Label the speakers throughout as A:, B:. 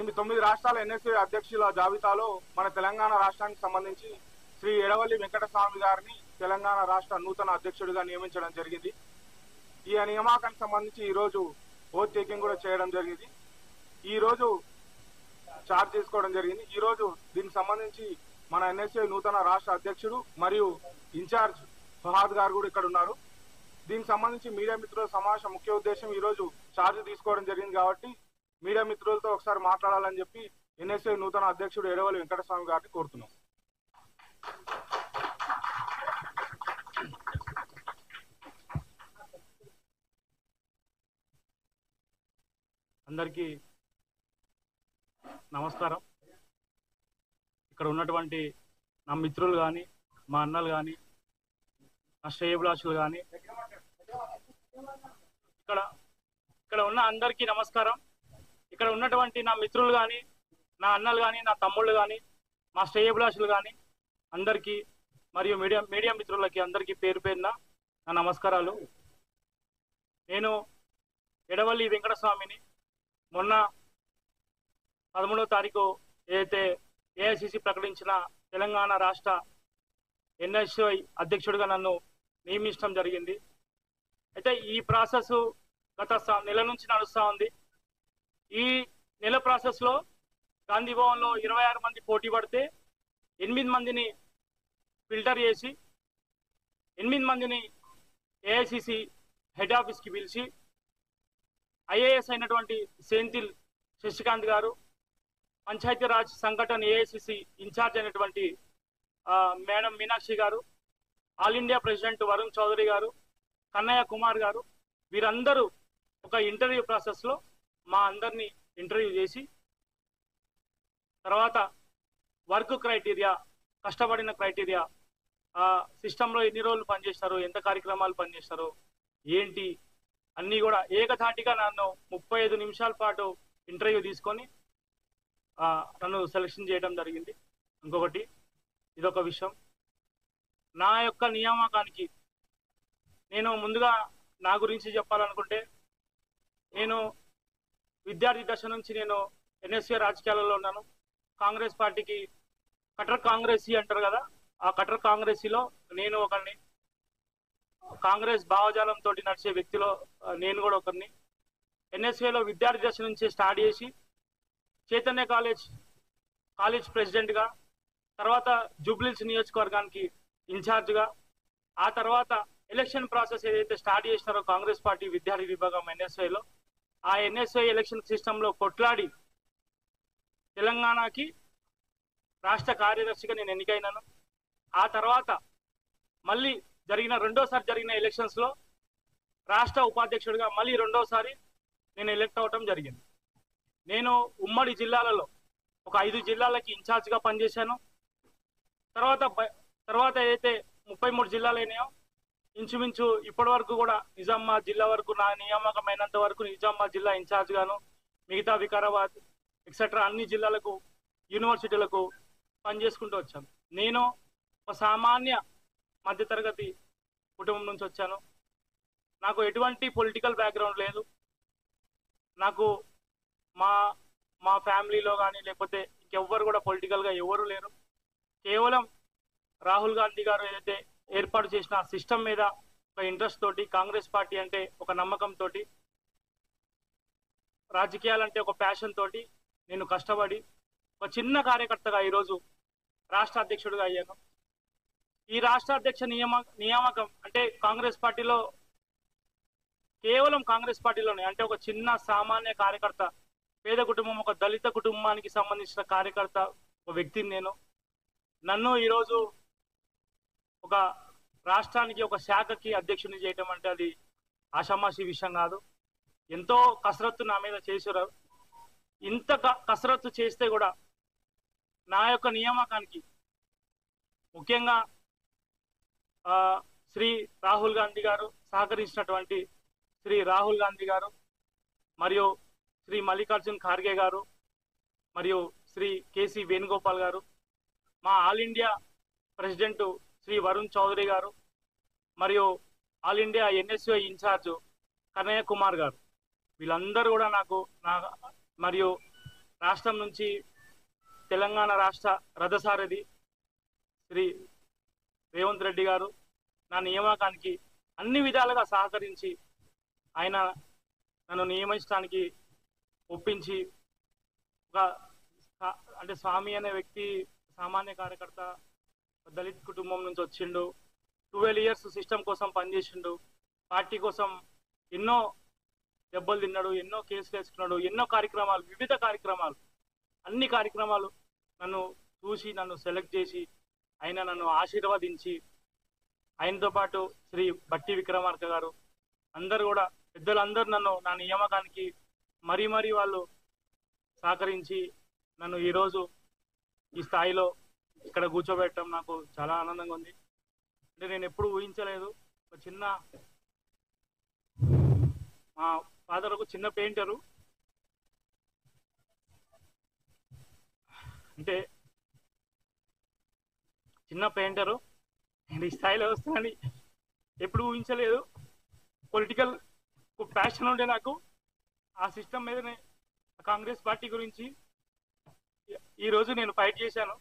A: 9 రాష్ట్రాల ఎన్ఎస్ఏ అధ్యక్షుల జాబితాలో మన తెలంగాణ రాష్ట్రానికి సంబంధించి శ్రీ ఎడవల్లి వెంకటస్వామి గారిని తెలంగాణ రాష్ట్ర నూతన అధ్యక్షుడిగా నియమించడం జరిగింది. ఈ నియామకానికి సంబంధించి ఈ రోజు ఓత్ టేకింగ్ కూడా చేయడం జరిగింది. ఈ రోజు చార్జ్ తీసుకోవడం జరిగింది. ఈ రోజు దీనికి సంబంధించి మన ఎన్ఎస్ఏ నూతన రాష్ట్ర అధ్యక్షుడు మరియు ఇన్ఛార్జ్ ఫహాద్ గారు కూడా ఇక్కడ ఉన్నారు. దీనికి సంబంధించి మీడియా మిత్రుల సమావేశం ముఖ్య ఉద్దేశం ఈ రోజు చార్జ్ తీసుకోవడం జరిగింది కాబట్టి మీడియా మిత్రులతో ఒకసారి మాట్లాడాలని చెప్పి ఎన్ఎస్ఏ నూతన అధ్యక్షుడు ఎడవల్లి వెంకటస్వామి గారిని కోరుతున్నాం.
B: అందరికీ నమస్కారం. ఇక్కడ ఉన్నటువంటి నా మిత్రులు కానీ, మా అన్నలు కానీ, నా శ్రేయోభిలాషులు కానీ, ఇక్కడ ఉన్న అందరికీ నమస్కారం. ఇక్కడ ఉన్నటువంటి నా మిత్రులు కానీ, నా అన్నలు కానీ, నా తమ్ముళ్ళు కానీ, మా శ్రేయోభిలాషులు కానీ అందరికీ మరియు మీడియా మిత్రులకి అందరికీ పేరు పేరున నా నమస్కారాలు. నేను ఎడవల్లి వెంకటస్వామిని మొన్న 13వ తారీఖు ఏదైతే ఏఐసిసి ప్రకటించిన తెలంగాణ రాష్ట్ర ఎన్ఎస్ఐ అధ్యక్షుడిగా నన్ను నియమించడం జరిగింది. అయితే ఈ ప్రాసెస్ గత నెల నుంచి నడుస్తూ ఉంది. ఈ నెల ప్రాసెస్లో గాంధీ భవన్లో 26 మంది పోటీ పడితే 8 మందిని ఫిల్టర్ చేసి 8 మందిని ఏఐసిసి హెడ్ ఆఫీస్కి పిలిచి ఐఏఎస్ అయినటువంటి సెంథిల్ శశికాంత్ గారు, పంచాయతీరాజ్ సంఘటన ఏఐసిసి ఇన్ఛార్జ్ అయినటువంటి మేడం మీనాక్షి గారు, all India president Varun Chaudhary గారు, కన్నయ్య కుమార్ గారు, వీరందరూ ఒక ఇంటర్వ్యూ ప్రాసెస్లో మా అందరినీ ఇంటర్వ్యూ చేసి తర్వాత వర్క్ క్రైటీరియా, కష్టపడిన క్రైటీరియా, సిస్టంలో ఎన్ని రోజులు పనిచేస్తారు, ఎంత కార్యక్రమాలు పనిచేస్తారు, ఏంటి అన్నీ కూడా ఏకధాటిగా నన్ను 35 నిమిషాల పాటు ఇంటర్వ్యూ తీసుకొని నన్ను సెలెక్షన్ చేయడం జరిగింది. ఇంకొకటి ఇదొక విషయం, నా యొక్క నియామకానికి నేను ముందుగా నా గురించి చెప్పాలనుకుంటే, నేను విద్యార్థి దశ నుంచి నేను ఎన్ఎస్ఏ రాజకీయాలలో ఉన్నాను. కాంగ్రెస్ పార్టీకి కటర్ కాంగ్రెసీ అంటారు కదా, ఆ కటర్ కాంగ్రెసీలో నేను ఒకరిని. కాంగ్రెస్ భావజాలంతో నడిచే వ్యక్తిలో నేను కూడా ఒకరిని. ఎన్ఎస్ఏలో విద్యార్థి దశ నుంచి స్టార్ట్ చేసి చైతన్య కాలేజ్ ప్రెసిడెంట్గా, తర్వాత జూబ్లీహిల్స్ నియోజకవర్గానికి ఇన్ఛార్జ్గా, ఆ తర్వాత ఎలక్షన్ ప్రాసెస్ ఏదైతే స్టార్ట్ చేసినారో కాంగ్రెస్ పార్టీ విద్యార్థి విభాగం ఎన్ఎస్ఐలో, ఆ ఎన్ఎస్ఐ ఎలక్షన్ సిస్టంలో కొట్లాడి తెలంగాణకి రాష్ట్ర కార్యదర్శిగా నేను ఎన్నికైనాను. ఆ తర్వాత మళ్ళీ రెండోసారి జరిగిన ఎలక్షన్స్లో రాష్ట్ర ఉపాధ్యక్షుడిగా మళ్ళీ రెండోసారి నేను ఎలక్ట్ అవటం జరిగింది. నేను ఉమ్మడి జిల్లాలలో ఒక 5 జిల్లాలకి ఇన్ఛార్జ్గా పనిచేశాను. తర్వాత ఏదైతే 33 జిల్లాలు అయినాయో ఇంచుమించు ఇప్పటి వరకు కూడా నిజామాబాద్ జిల్లా వరకు నా నియామకమైనంత వరకు నిజామాబాద్ జిల్లా ఇన్ఛార్జ్ గాను, మిగతా వికారాబాద్ ఎక్సెట్రా అన్ని జిల్లాలకు, యూనివర్సిటీలకు పనిచేసుకుంటూ వచ్చాను. నేను ఒక సామాన్య మధ్యతరగతి కుటుంబం నుంచి వచ్చాను. నాకు ఎటువంటి పొలిటికల్ బ్యాక్గ్రౌండ్ లేదు. నాకు మా ఫ్యామిలీలో కానీ లేకపోతే ఇంకెవ్వరు కూడా పొలిటికల్గా ఎవరు లేరు. కేవలం రాహుల్ గాంధీ గారు ఏదైతే ఏర్పాటు చేసిన సిస్టమ్ మీద ఒక ఇంట్రెస్ట్ తోటి, కాంగ్రెస్ పార్టీ అంటే ఒక నమ్మకంతో, రాజకీయాలంటే ఒక ప్యాషన్ తోటి నేను కష్టపడి ఒక చిన్న కార్యకర్తగా ఈరోజు రాష్ట్ర అధ్యక్షుడిగా అయ్యాను. ఈ రాష్ట్ర అధ్యక్ష నియామకం అంటే కాంగ్రెస్ పార్టీలో, కేవలం కాంగ్రెస్ పార్టీలోనే, అంటే ఒక చిన్న సామాన్య కార్యకర్త, పేద కుటుంబం, ఒక దళిత కుటుంబానికి సంబంధించిన కార్యకర్త, ఒక వ్యక్తిని నేను. నన్ను ఈరోజు ఒక రాష్ట్రానికి ఒక శాఖకి అధ్యక్షుని చేయటం అంటే అది ఆషామాషి విషయం కాదు. ఎంతో కసరత్తు నా మీద చేశారు. ఇంత కసరత్తు చేస్తే కూడా నా యొక్క నియామకానికి ముఖ్యంగా శ్రీ రాహుల్ గాంధీ గారు సహకరించినటువంటి శ్రీ రాహుల్ గాంధీ గారు మరియు శ్రీ మల్లికార్జున్ ఖార్గే గారు మరియు శ్రీ కేసీ వేణుగోపాల్ గారు, మా all India president Shri Varun Chaudhary గారు మరియు all India NSO incharge Kanhaiya Kumar గారు, వీళ్ళందరూ కూడా నాకు మరియు రాష్ట్రం నుంచి తెలంగాణ రాష్ట్ర రథసారథి శ్రీ రేవంత్ రెడ్డి గారు నా నియామకానికి అన్ని విధాలుగా సహకరించి ఆయన నన్ను నియమించడానికి ఒప్పించి ఒక అంటే స్వామి అనే వ్యక్తి సామాన్య కార్యకర్త దళిత్ కుటుంబం నుంచి వచ్చిండు. 12 years సిస్టమ్ కోసం పనిచేసిండు. పార్టీ కోసం ఎన్నో దెబ్బలు తిన్నాడు, ఎన్నో కేసులు వేసుకున్నాడు, ఎన్నో కార్యక్రమాలు, వివిధ కార్యక్రమాలు, అన్ని కార్యక్రమాలు నన్ను చూసి నన్ను సెలెక్ట్ చేసి ఆయన నన్ను ఆశీర్వదించి ఆయనతో పాటు శ్రీ బట్టి విక్రమార్క గారు అందరు కూడా పెద్దలందరూ నన్ను నా నియామకానికి మరీ వాళ్ళు సహకరించి నన్ను ఈరోజు ఈ స్థాయిలో ఇక్కడ కూర్చోబెట్టడం నాకు చాలా ఆనందంగా ఉంది. అంటే నేను ఎప్పుడు ఊహించలేదు. ఒక చిన్న మా ఫాదర్ ఒక చిన్న పెయింటరు, అంటే చిన్న పెయింటరు, నేను ఈ స్థాయిలో వస్తానని ఎప్పుడు ఊహించలేదు. పొలిటికల్ ప్యాషన్ ఉండే నాకు ఆ సిస్టమ్ మీదనే, కాంగ్రెస్ పార్టీ గురించి ఈరోజు నేను ఫైట్ చేశాను.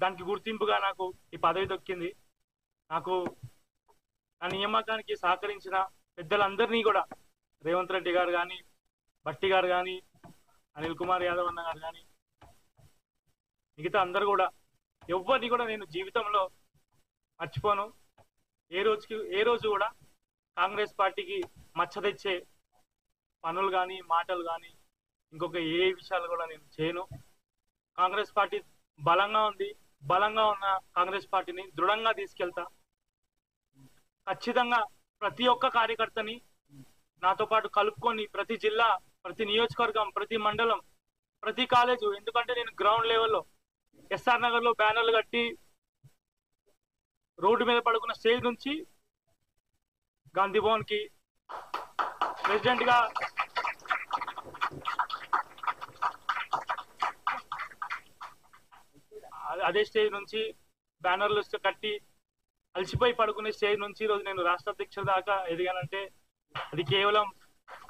B: దానికి గుర్తింపుగా నాకు ఈ పదవి దొక్కింది. నాకు నా నియామకానికి సహకరించిన పెద్దలందరినీ కూడా రేవంత్ రెడ్డి గారు కానీ, బట్టి గారు కానీ, అనిల్ కుమార్ యాదవ్ అన్న గారు కానీ, మిగతా అందరు కూడా ఎవరిని కూడా నేను జీవితంలో మర్చిపోను. ఏ రోజు కూడా కాంగ్రెస్ పార్టీకి మచ్చ తెచ్చే పనులు కానీ, మాటలు కానీ, ఇంకొక ఏ విషయాలు కూడా నేను చేయను. కాంగ్రెస్ పార్టీ బలంగా ఉంది. బలంగా ఉన్న కాంగ్రెస్ పార్టీని దృఢంగా తీసుకెళ్తా. ఖచ్చితంగా ప్రతి ఒక్క కార్యకర్తని నాతో పాటు కలుపుకొని ప్రతి జిల్లా, ప్రతి నియోజకవర్గం, ప్రతి మండలం, ప్రతి కాలేజు, ఎందుకంటే నేను గ్రౌండ్ లెవెల్లో ఎస్ఆర్ నగర్ లో బ్యానర్లు కట్టి రోడ్డు మీద పడుకున్న స్టేజ్ నుంచి గాంధీ భవన్ కి ప్రెసిడెంట్ గా అదే స్టేజ్ నుంచి బ్యానర్లు కట్టి అలసిపోయి పడుకునే స్టేజ్ నుంచి ఈరోజు నేను రాష్ట్ర అధ్యక్షుడి దాకా ఎదిగానంటే అది కేవలం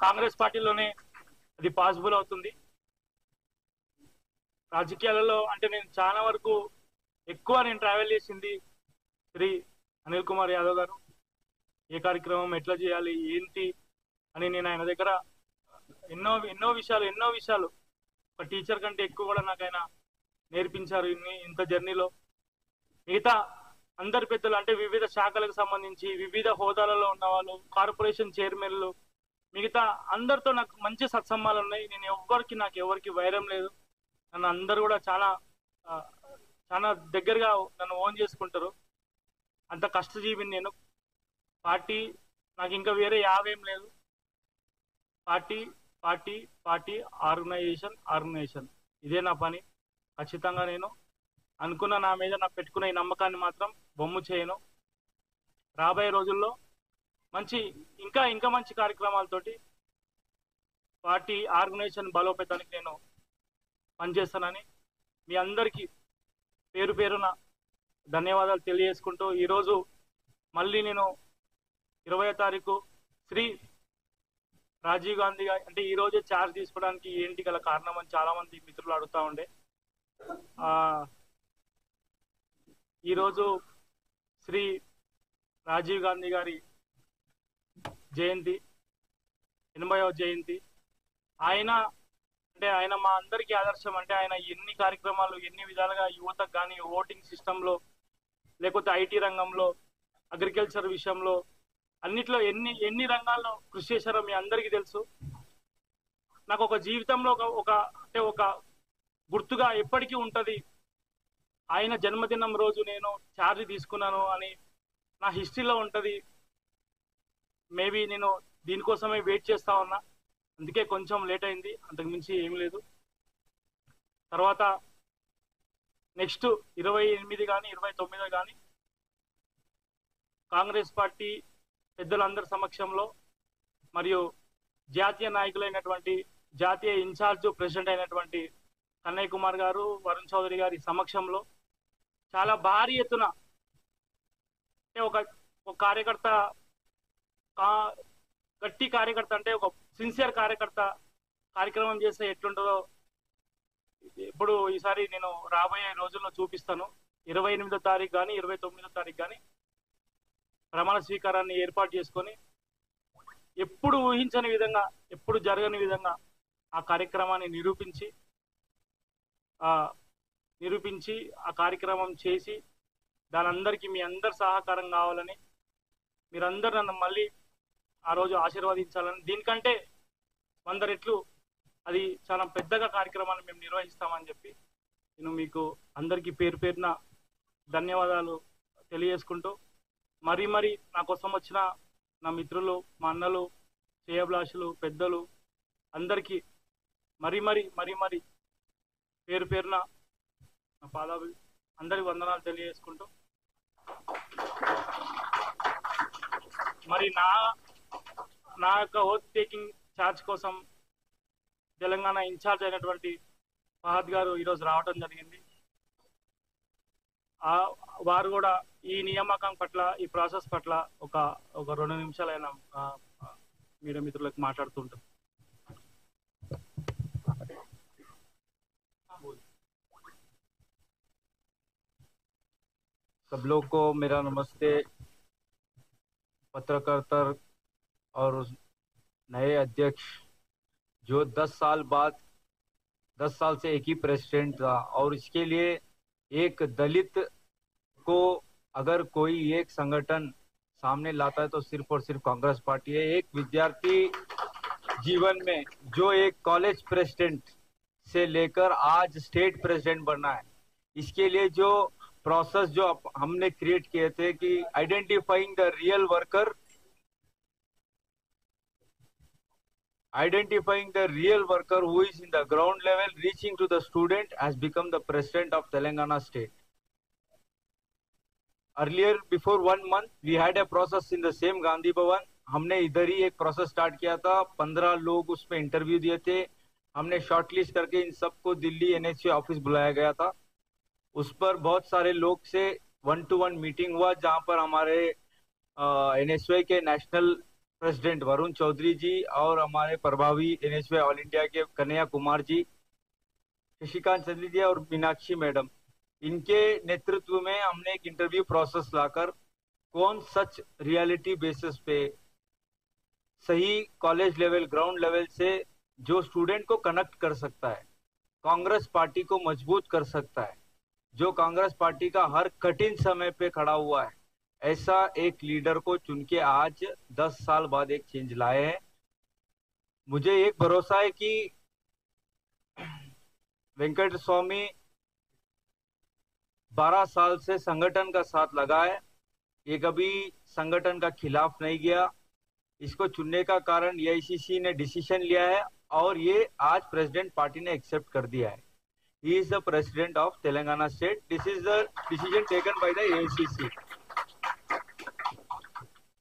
B: కాంగ్రెస్ పార్టీలోనే అది పాసిబుల్ అవుతుంది. రాజకీయాలలో అంటే నేను చాలా వరకు ఎక్కువ నేను ట్రావెల్ చేసింది శ్రీ అనిల్ కుమార్ యాదవ్ గారు. ఏ కార్యక్రమం ఎట్లా చేయాలి ఏంటి అని నేను ఆయన దగ్గర ఎన్నో విషయాలు ఒక టీచర్ కంటే ఎక్కువ కూడా నాకు ఆయన నేర్పించారు ఇంత జర్నీలో. మిగతా అందరి పెద్దలు అంటే వివిధ శాఖలకు సంబంధించి వివిధ హోదాలలో ఉన్న వాళ్ళు, కార్పొరేషన్ చైర్మన్లు, మిగతా అందరితో నాకు మంచి సత్సంబాలు ఉన్నాయి. నేను నాకు ఎవరికి వైరం లేదు. నన్ను అందరు కూడా చాలా దగ్గరగా నన్ను ఓన్ చేసుకుంటారు. అంత కష్టజీవిని నేను. పార్టీ నాకు ఇంకా వేరే యావేం లేదు. పార్టీ ఆర్గనైజేషన్ ఇదే నా పని. ఖచ్చితంగా నేను అనుకున్న నా మీద నా పెట్టుకున్న ఈ నమ్మకాన్ని మాత్రం బొమ్ము చేయను. రాబోయే రోజుల్లో ఇంకా మంచి కార్యక్రమాలతోటి పార్టీ ఆర్గనైజేషన్ బలోపేతానికి నేను పనిచేస్తానని మీ అందరికీ పేరున ధన్యవాదాలు తెలియజేసుకుంటూ ఈరోజు మళ్ళీ నేను 20వ తారీఖు శ్రీ రాజీవ్ గాంధీ అంటే ఈ రోజే ఛార్జ్ తీసుకోవడానికి ఏంటి గల కారణం అని చాలా మంది మిత్రులు అడుగుతా ఉండే. ఈరోజు శ్రీ రాజీవ్ గాంధీ గారి జయంతి, 80వ జయంతి. ఆయన మా అందరికీ ఆదర్శం. అంటే ఆయన ఎన్ని కార్యక్రమాలు, ఎన్ని విధాలుగా యువతకు కానీ ఓటింగ్ సిస్టంలో, లేకపోతే ఐటీ రంగంలో, అగ్రికల్చర్ విషయంలో, అన్నిట్లో ఎన్ని రంగాల్లో కృషి చేశారో మీ అందరికీ తెలుసు. నాకు ఒక జీవితంలో ఒక గుర్తుగా ఎప్పటికీ ఉంటది. ఆయన జన్మదినం రోజు నేను ఛార్జ్ తీసుకున్నాను అని నా హిస్టరీలో ఉంటది. మేబీ నేను దీనికోసమే వెయిట్ చేస్తా ఉన్నా, అందుకే కొంచెం లేట్ అయింది, అంతకు మించి ఏం లేదు. తర్వాత నెక్స్ట్ 28 కానీ 29 కానీ కాంగ్రెస్ పార్టీ పెద్దలందరి సమక్షంలో మరియు జాతీయ నాయకులైనటువంటి జాతీయ ఇన్ఛార్జ్ ప్రెసిడెంట్ అయినటువంటి కన్నయ్య కుమార్ గారు, వరుణ్ చౌదరి గారి సమక్షంలో చాలా భారీ ఎత్తున అంటే ఒక కార్యకర్త, గట్టి కార్యకర్త, అంటే ఒక సిన్సియర్ కార్యకర్త కార్యక్రమం చేస్తే ఎట్లుంటుందో ఇప్పుడు ఈసారి నేను రాబోయే రోజుల్లో చూపిస్తాను. 28వ తారీఖు కానీ 29వ తారీఖు కానీ ప్రమాణ స్వీకారాన్ని ఏర్పాటు చేసుకొని ఎప్పుడు ఊహించని విధంగా, ఎప్పుడు జరగని విధంగా ఆ కార్యక్రమాన్ని నిరూపించి ఆ కార్యక్రమం చేసి దాని అందరికీ మీ అందరి సహకారం కావాలని, మీరందరూ నన్ను మళ్ళీ ఆ రోజు ఆశీర్వదించాలని, దీనికంటే 100 రెట్లు అది చాలా పెద్దగా కార్యక్రమాన్ని మేము నిర్వహిస్తామని చెప్పి నేను మీకు అందరికీ పేరు పేరున ధన్యవాదాలు తెలియజేసుకుంటూ, మరీ నా కోసం వచ్చిన నా మిత్రులు, మా అన్నలు, శ్రేయోభిలాషులు, పెద్దలు అందరికీ మరీ పేరు పేరున నా పాదాభి అందరికి వందనాలు తెలియజేసుకుంటూ, మరి నా యొక్క ఓత్ టేకింగ్ ఛార్జ్ కోసం తెలంగాణ ఇన్ఛార్జ్ అయినటువంటి ఫహద్ గారు ఈరోజు రావడం జరిగింది. వారు కూడా ఈ నియామకం పట్ల, ఈ ప్రాసెస్ పట్ల ఒక 2 నిమిషాలైనా మీడియా మిత్రులకు మాట్లాడుతుంటారు.
C: सब लोग को मेरा नमस्ते। पत्रकारिता और उस नए अध्यक्ष जो 10 साल बाद 10 साल से एक ही प्रेसिडेंट था, और इसके लिए एक दलित को अगर कोई एक संगठन सामने लाता है तो सिर्फ और सिर्फ कांग्रेस पार्टी है। एक विद्यार्थी जीवन में जो एक कॉलेज प्रेसिडेंट से लेकर आज स्टेट प्रेसिडेंट बनना है, इसके लिए जो प्रोसेस जो हमने क्रिएट किए थे कि identifying the real worker, who is in the ground level, reaching to the student, has become the president of Telangana state. Earlier, before 1 month, we had a process in the same Gandhi Bhavan. हमने इधर ही एक process start किया था। 15 लोग उसमें interview दिए थे। हमने शॉर्टलिस्ट करके इन सबको दिल्ली NSY ऑफिस बुलाया गया था। उस पर बहुत सारे लोग से 1-to-1 मीटिंग हुआ, जहां पर हमारे NSY के नेशनल प्रेसिडेंट वरुण चौधरी जी और हमारे प्रभावी NSY ऑल इंडिया के कन्हैया कुमार जी, शशिकांत चंद्री जी और मीनाक्षी मैडम, इनके नेतृत्व में हमने एक इंटरव्यू प्रोसेस लाकर कौन सच रियलिटी बेसिस पे सही कॉलेज लेवल, ग्राउंड लेवल से जो स्टूडेंट को कनेक्ट कर सकता है, कांग्रेस पार्टी को मजबूत कर सकता है, जो कांग्रेस पार्टी का हर कठिन समय पे खड़ा हुआ है, ऐसा एक लीडर को चुन के आज 10 साल बाद एक चेंज लाए हैं। मुझे एक भरोसा है कि वेंकट स्वामी 12 साल से संगठन का साथ लगा है, ये कभी संगठन का खिलाफ नहीं गया। इसको चुनने का कारण AICC ने डिसीजन लिया है और ये आज प्रेसिडेंट पार्टी ने एक्सेप्ट कर दिया है। He is the president of Telangana state. This is the decision taken by the AICC.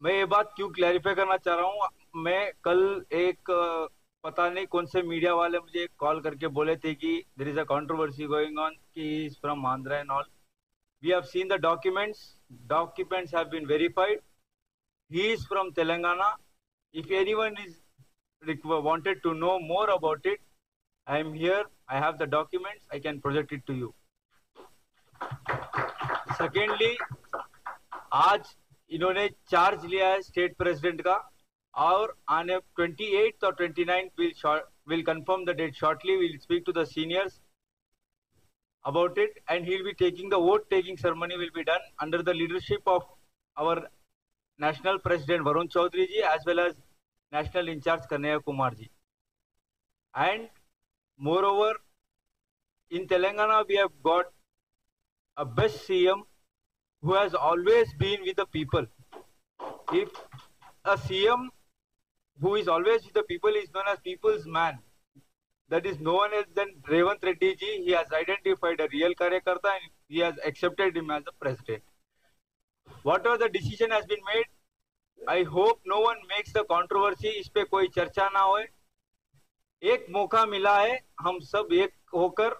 C: मैं ये बात क्यों क्लैरिफाई करना चाह रहा हूँ, मैं कल एक पता नहीं कौन से मीडिया वाले मुझे कॉल करके बोले थे कि there is a controversy going on, कि he is from Andhra and all. We have seen the documents. Documents have been verified. He is from Telangana. If anyone is wanted to know more about it, I am here. I have the documents. I can project it to you. Secondly, आज इन्होंने charge लिया है state president का, और आने 28th or 29th will confirm the date shortly. We'll speak to the seniors about it, and he'll be taking the vote taking ceremony will be done under the leadership of our national president Varun Chaudhary ji as well as national in charge Kanhaiya Kumar ji. And moreover, in Telangana we have got a best CM who has always been with the people. If a CM who is always with the people is known as people's man, that is no one else than Revanth Reddy ji. He has identified a real Karyakarta and he has accepted him as the president. Whatever the decision has been made, I hope no one makes the controversy. इस पे कोई चर्चा ना होए। एक मौका मिला है, हम सब एक होकर,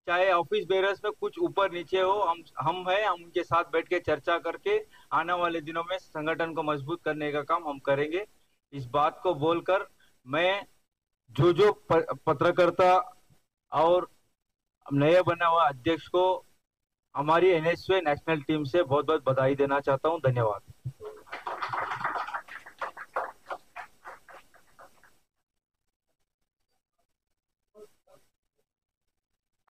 C: चाहे ऑफिस बेरर्स में कुछ ऊपर नीचे हो, हम हैं, हम उनके साथ बैठ के चर्चा करके आने वाले दिनों में संगठन को मजबूत करने का काम हम करेंगे। इस बात को बोलकर मैं जो पत्रकारिता और नए बना हुआ अध्यक्ष को हमारी एनएसए नेशनल टीम से बहुत बहुत बधाई देना चाहता हूं। धन्यवाद।